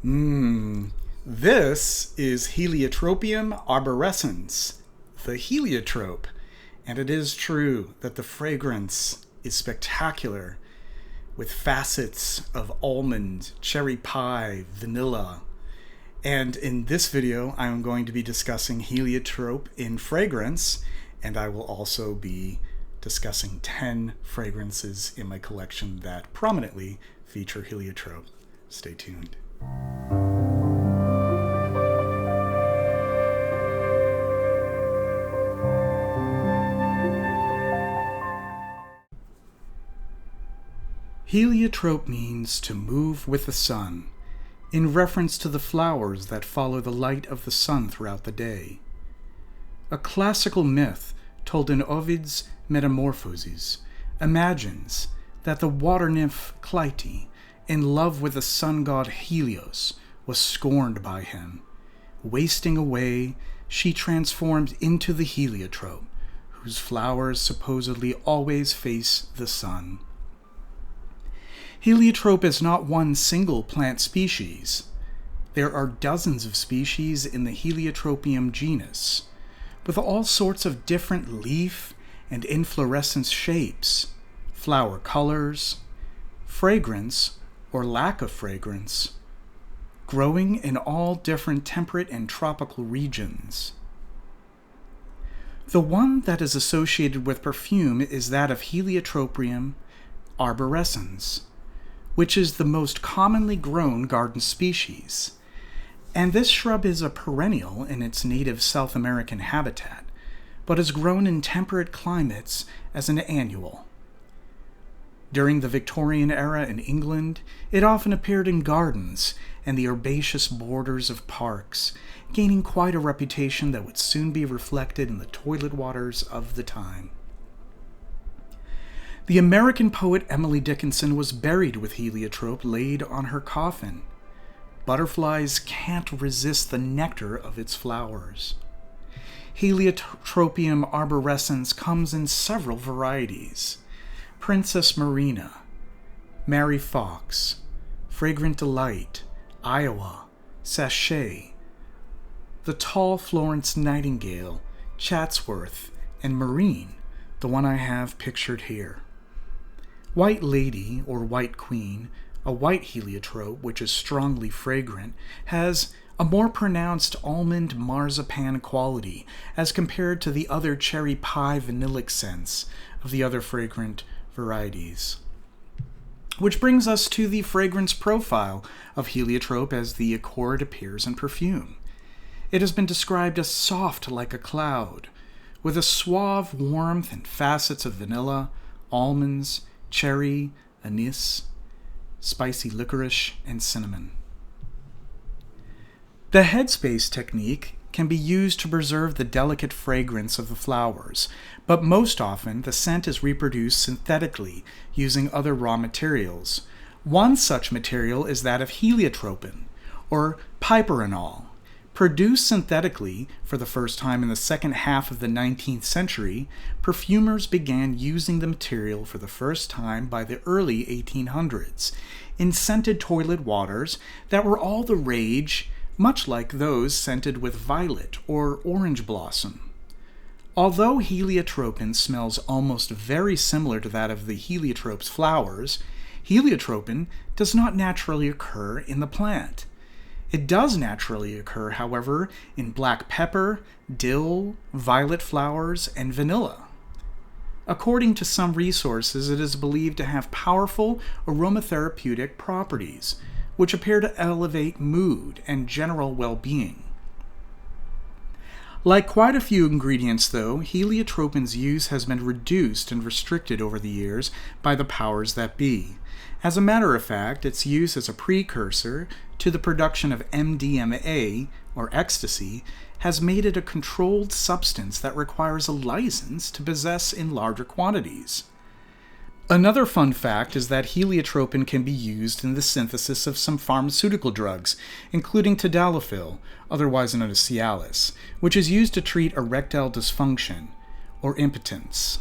This is Heliotropium arborescens, the heliotrope, and it is true that the fragrance is spectacular, with facets of almond, cherry pie, vanilla. And in this video, I'm going to be discussing heliotrope in fragrance, and I will also be discussing 10 fragrances in my collection that prominently feature heliotrope. Stay tuned. Heliotrope means to move with the sun, in reference to the flowers that follow the light of the sun throughout the day. A classical myth told in Ovid's Metamorphoses imagines that the water nymph Clytie, in love with the sun god Helios, was scorned by him. Wasting away, she transformed into the heliotrope, whose flowers supposedly always face the sun. Heliotrope is not one single plant species. There are dozens of species in the Heliotropium genus, with all sorts of different leaf and inflorescence shapes, flower colors, fragrance or lack of fragrance, growing in all different temperate and tropical regions. The one that is associated with perfume is that of Heliotropium arborescens, which is the most commonly grown garden species. And this shrub is a perennial in its native South American habitat, but is grown in temperate climates as an annual. During the Victorian era in England, it often appeared in gardens and the herbaceous borders of parks, gaining quite a reputation that would soon be reflected in the toilet waters of the time. The American poet Emily Dickinson was buried with heliotrope laid on her coffin. Butterflies can't resist the nectar of its flowers. Heliotropium arborescens comes in several varieties: Princess Marina, Mary Fox, Fragrant Delight, Iowa, Sachet, the tall Florence Nightingale, Chatsworth, and Marine, the one I have pictured here. White Lady, or White Queen, a white heliotrope which is strongly fragrant, has a more pronounced almond marzipan quality as compared to the other cherry pie vanillic scents of the other fragrant varieties. Which brings us to the fragrance profile of heliotrope as the accord appears in perfume. It has been described as soft like a cloud, with a suave warmth and facets of vanilla, almonds, cherry, anise, spicy licorice, and cinnamon. The headspace technique can be used to preserve the delicate fragrance of the flowers, but most often the scent is reproduced synthetically using other raw materials. One such material is that of heliotropin, or piperonal. Produced synthetically for the first time in the second half of the 19th century, perfumers began using the material for the first time by the early 1800s in scented toilet waters that were all the rage, much like those scented with violet or orange blossom. Although heliotropin smells almost very similar to that of the heliotrope's flowers, heliotropin does not naturally occur in the plant. It does naturally occur, however, in black pepper, dill, violet flowers, and vanilla. According to some resources, it is believed to have powerful aromatherapeutic properties, which appear to elevate mood and general well-being. Like quite a few ingredients, though, heliotropin's use has been reduced and restricted over the years by the powers that be. As a matter of fact, its use as a precursor to the production of MDMA, or ecstasy, has made it a controlled substance that requires a license to possess in larger quantities. Another fun fact is that heliotropin can be used in the synthesis of some pharmaceutical drugs, including tadalafil, otherwise known as Cialis, which is used to treat erectile dysfunction, or impotence.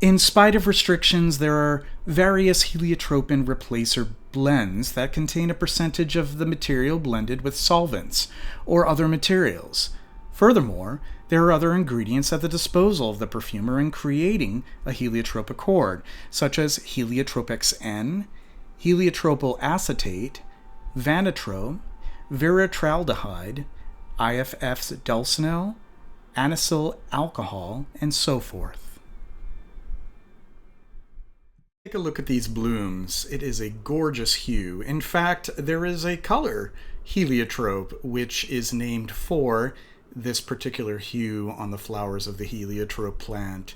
In spite of restrictions, there are various heliotropin replacer blends that contain a percentage of the material blended with solvents or other materials. Furthermore, there are other ingredients at the disposal of the perfumer in creating a heliotrope accord, such as heliotrope XN, heliotropyl acetate, vanatrope, viritraldehyde, IFF's dulcinel, anisyl alcohol, and so forth. Take a look at these blooms. It is a gorgeous hue. In fact, there is a color, heliotrope, which is named for this particular hue on the flowers of the heliotrope plant.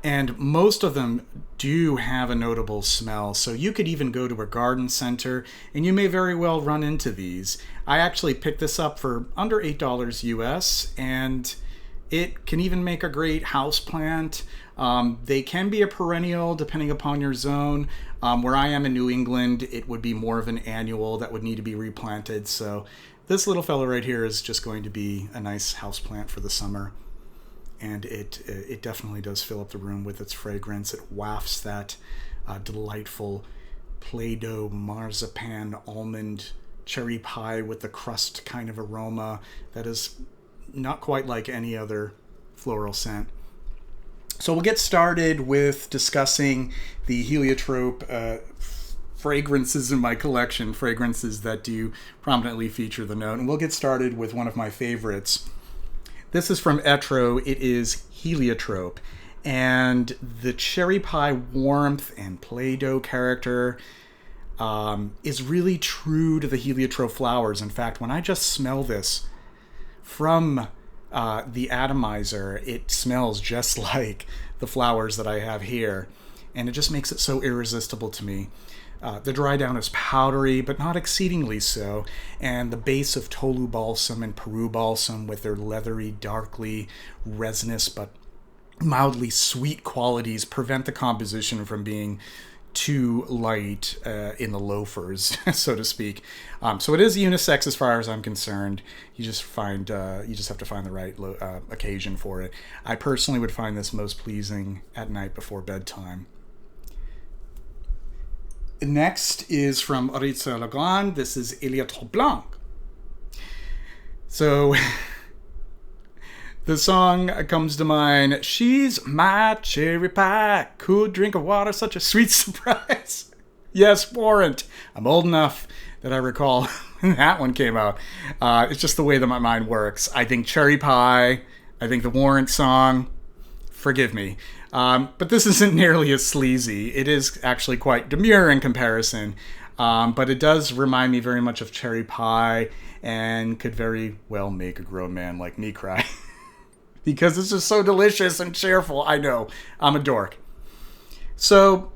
And most of them do have a notable smell, so you could even go to a garden center and you may very well run into these. I actually picked this up for under $8 US, and it can even make a great house plant. They can be a perennial depending upon your zone. Where I am in New England, it would be more of an annual that would need to be replanted. So this little fellow right here is just going to be a nice house plant for the summer. And it definitely does fill up the room with its fragrance. It wafts that delightful Play-Doh, marzipan, almond, cherry pie with the crust kind of aroma that is not quite like any other floral scent. So we'll get started with discussing the heliotrope fragrances in my collection, fragrances that do prominently feature the note. And we'll get started with one of my favorites. This is from Etro. It is heliotrope. And the cherry pie warmth and Play-Doh character is really true to the heliotrope flowers. In fact, when I just smell this from the atomizer, it smells just like the flowers that I have here. And it just makes it so irresistible to me. The dry down is powdery, but not exceedingly so, and the base of Tolu balsam and Peru balsam with their leathery, darkly resinous but mildly sweet qualities prevent the composition from being too light in the loafers, so to speak. So it is unisex as far as I'm concerned. You just have to find the right occasion for it. I personally would find this most pleasing at night before bedtime. Next is from Oriza Legrand. This is Heliotrope Blanc. So the song comes to mind. She's my cherry pie, cool drink of water, such a sweet surprise. Yes, Warrant. I'm old enough that I recall when that one came out. It's just the way that my mind works. I think cherry pie. I think the Warrant song. Forgive me. But this isn't nearly as sleazy. It is actually quite demure in comparison. But it does remind me very much of cherry pie and could very well make a grown man like me cry. Because it's just so delicious and cheerful. I know, I'm a dork. So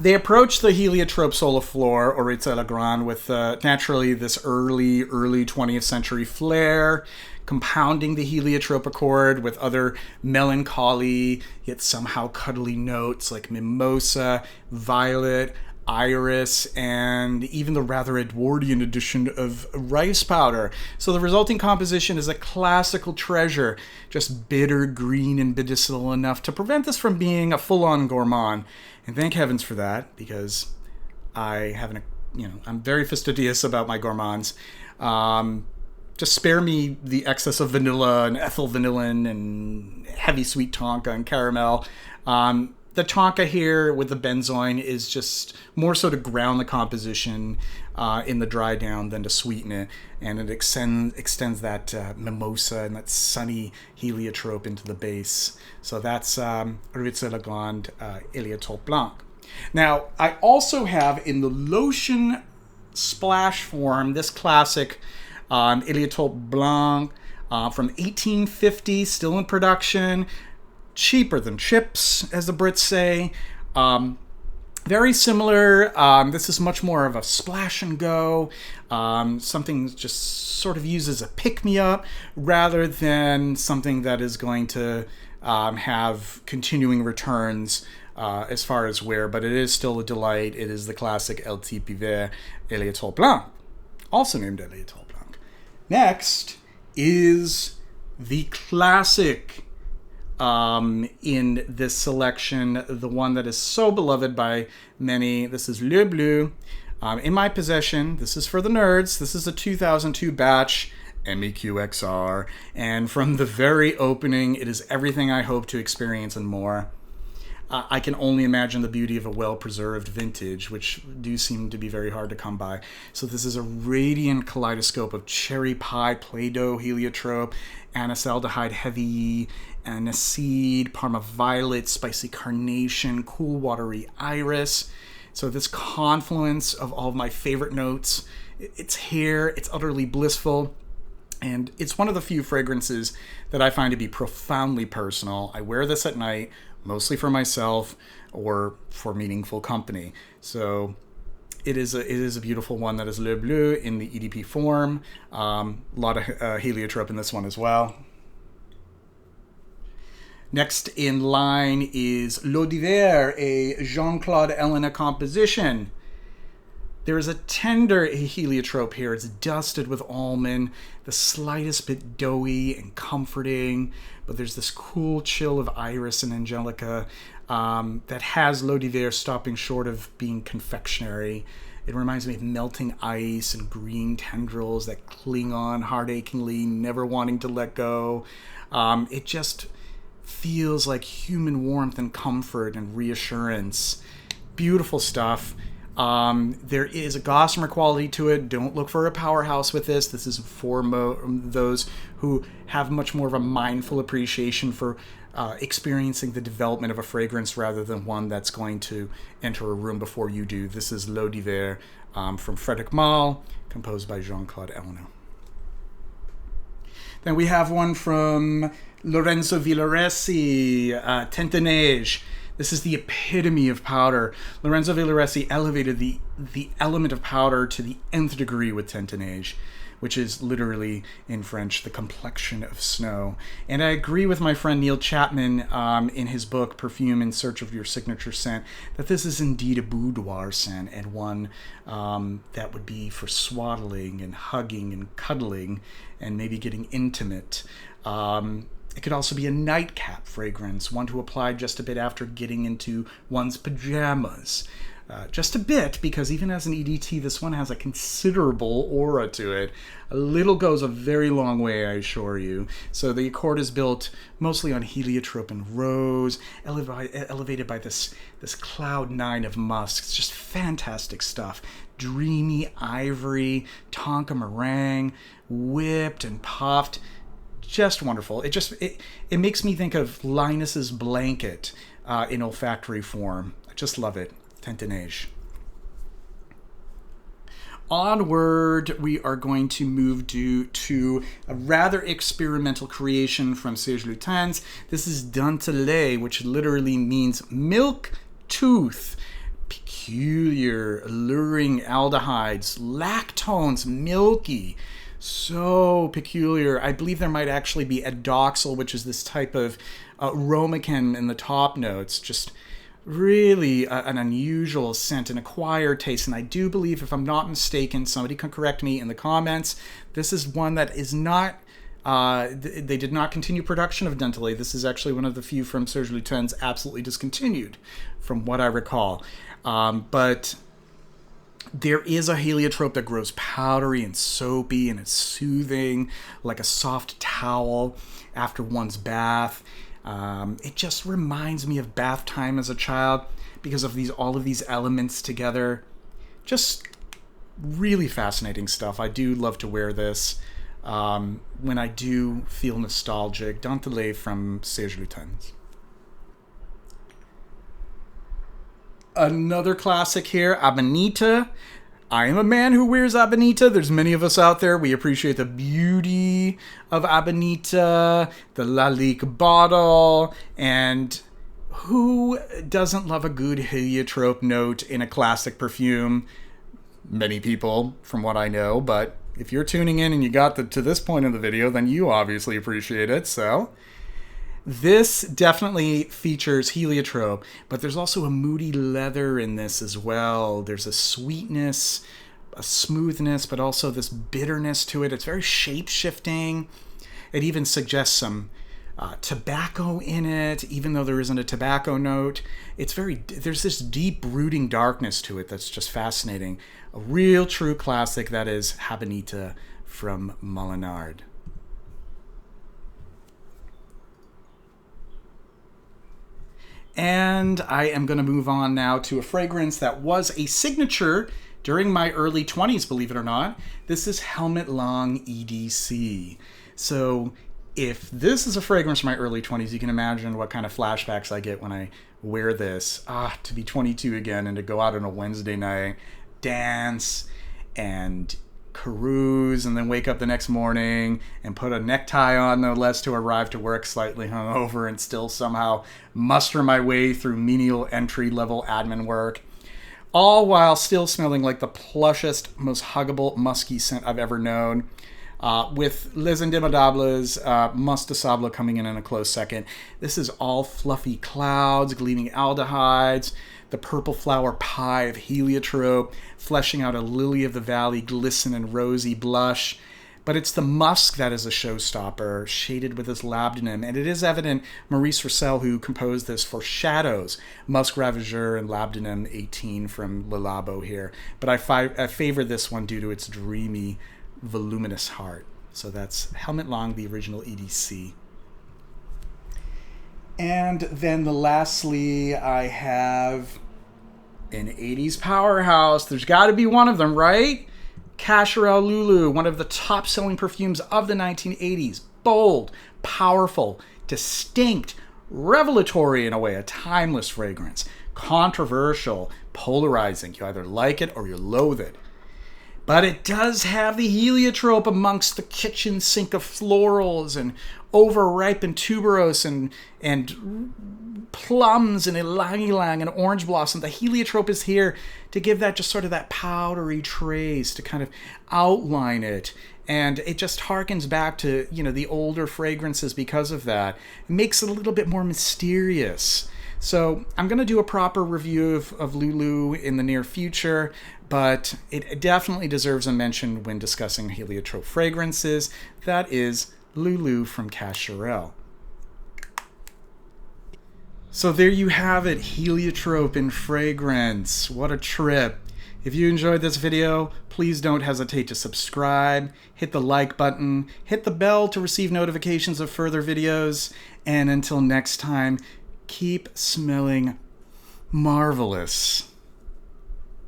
they approach the heliotrope soliflor, Oriza Legrand, with naturally this early 20th century flair, compounding the heliotrope accord with other melancholy yet somehow cuddly notes like mimosa, violet, iris, and even the rather Edwardian addition of rice powder. So the resulting composition is a classical treasure, just bitter, green, and medicinal enough to prevent this from being a full-on gourmand. And thank heavens for that, because I'm very fastidious about my gourmands. Just spare me the excess of vanilla and ethyl vanillin and heavy sweet tonka and caramel. The tonka here with the benzoin is just more so to ground the composition in the dry down than to sweeten it. And it extends that mimosa and that sunny heliotrope into the base. So that's Oriza Legrand Heliotrope Blanc. Now, I also have in the lotion splash form this classic Heliotrope Blanc from 1850, still in production. Cheaper than chips, as the Brits say. Very similar. This is much more of a splash and go. Something just sort of uses a pick-me-up rather than something that is going to have continuing returns as far as wear. But it is still a delight. It is the classic LT Piver Heliotrope Blanc, also named Heliotrope Blanc. Next is the classic in this selection, the one that is so beloved by many. This is Le Bleu. In my possession, this is for the nerds. This is a 2002 batch MEQXR, and from the very opening, it is everything I hope to experience and more. I can only imagine the beauty of a well-preserved vintage, which do seem to be very hard to come by. So this is a radiant kaleidoscope of cherry pie, Play-Doh heliotrope, anisaldehyde heavy, aniseed, Parma violet, spicy carnation, cool watery iris. So this confluence of all of my favorite notes, it's here, it's utterly blissful. And it's one of the few fragrances that I find to be profoundly personal. I wear this at night, mostly for myself or for meaningful company. So it is a beautiful one that is Le Bleu in the EDP form. A lot of heliotrope in this one as well. Next in line is L'Eau d'Hiver, a Jean-Claude Ellena composition. There is a tender heliotrope here. It's dusted with almond, the slightest bit doughy and comforting, but there's this cool chill of iris and angelica that has L'Eau d'Hiver stopping short of being confectionery. It reminds me of melting ice and green tendrils that cling on heart-achingly, never wanting to let go. It just feels like human warmth and comfort and reassurance. Beautiful stuff. There is a gossamer quality to it. Don't look for a powerhouse with this. This is for those who have much more of a mindful appreciation for experiencing the development of a fragrance rather than one that's going to enter a room before you do. This is L'Eau d'Hiver from Frederic Malle, composed by Jean-Claude Ellena. Then we have one from Lorenzo Villoresi, Teint Neige. This is the epitome of powder. Lorenzo Villoresi elevated the element of powder to the nth degree with Teint Neige, which is literally, in French, the complexion of snow. And I agree with my friend Neil Chapman in his book, Perfume in Search of Your Signature Scent, that this is indeed a boudoir scent, and one that would be for swaddling and hugging and cuddling and maybe getting intimate. It could also be a nightcap fragrance, one to apply just a bit after getting into one's pajamas. Just a bit, because even as an EDT, this one has a considerable aura to it. A little goes a very long way, I assure you. So the accord is built mostly on heliotrope and rose, elevated by this cloud nine of musks. Just fantastic stuff. Dreamy ivory, tonka meringue, whipped and puffed. Just wonderful. It makes me think of Linus's blanket in olfactory form. I just love it. Teint Neige. Onward, we are going to move to a rather experimental creation from Serge Lutens. This is Dent, which literally means milk tooth. Peculiar, alluring aldehydes, lactones, milky. So peculiar. I believe there might actually be edoxyl, which is this type of aromachem in the top notes. Just really an unusual scent, an acquired taste. And I do believe, if I'm not mistaken, somebody can correct me in the comments, this is one that is not, they did not continue production of Dent. This is actually one of the few from Serge Lutens absolutely discontinued, from what I recall. But there is a heliotrope that grows powdery and soapy, and it's soothing, like a soft towel after one's bath. It just reminds me of bath time as a child because of all of these elements together. Just really fascinating stuff. I do love to wear this when I do feel nostalgic. Dent from Serge Lutens. Another classic here, Habanita. I am a man who wears Habanita. There's many of us out there. We appreciate the beauty of Habanita, the Lalique bottle, and who doesn't love a good heliotrope note in a classic perfume? Many people, from what I know, but if you're tuning in and you got to this point in the video, then you obviously appreciate it, so this definitely features heliotrope, but there's also a moody leather in this as well. There's a sweetness, a smoothness, but also this bitterness to it. It's very shape-shifting. It even suggests some tobacco in it, even though there isn't a tobacco note. There's this deep brooding darkness to it that's just fascinating. A real true classic, that is Habanita from Molinard. And I am going to move on now to a fragrance that was a signature during my early 20s, believe it or not. This is Helmut Lang EDC. So if this is a fragrance from my early 20s, you can imagine what kind of flashbacks I get when I wear this. To be 22 again and to go out on a Wednesday night, dance, and carouse, and then wake up the next morning and put a necktie on, no less, to arrive to work slightly hungover and still somehow muster my way through menial entry-level admin work, all while still smelling like the plushest, most huggable, musky scent I've ever known. With Les Indemodables, Mus de Sable coming in a close second. This is all fluffy clouds, gleaming aldehydes, the purple flower pie of heliotrope, fleshing out a lily of the valley glisten and rosy blush. But it's the musk that is a showstopper, shaded with this labdanum. And it is evident Maurice Roussel, who composed this, foreshadows Musk Ravageur and Labdanum 18 from Le Labo here. But I favor this one due to its dreamy, voluminous heart. So that's Helmut Lang, the original EDC. And then lastly, I have an 80s powerhouse. There's got to be one of them, right? Cacharel LouLou, one of the top-selling perfumes of the 1980s. Bold, powerful, distinct, revelatory in a way, a timeless fragrance. Controversial, polarizing. You either like it or you loathe it. But it does have the heliotrope amongst the kitchen sink of florals and over-ripened tuberose and plums and ylang-ylang and orange blossom. The heliotrope is here to give that just sort of that powdery trace, to kind of outline it. And it just harkens back to, the older fragrances because of that. It makes it a little bit more mysterious. So I'm going to do a proper review of LouLou in the near future, but it definitely deserves a mention when discussing heliotrope fragrances. That is LouLou from Cacharel. So there you have it, heliotrope in fragrance. What a trip. If you enjoyed this video, please don't hesitate to subscribe, hit the like button, hit the bell to receive notifications of further videos, and until next time, keep smelling marvelous.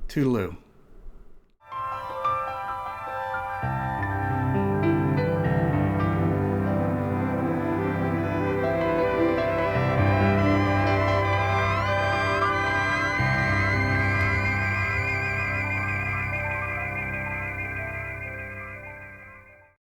Toodaloo.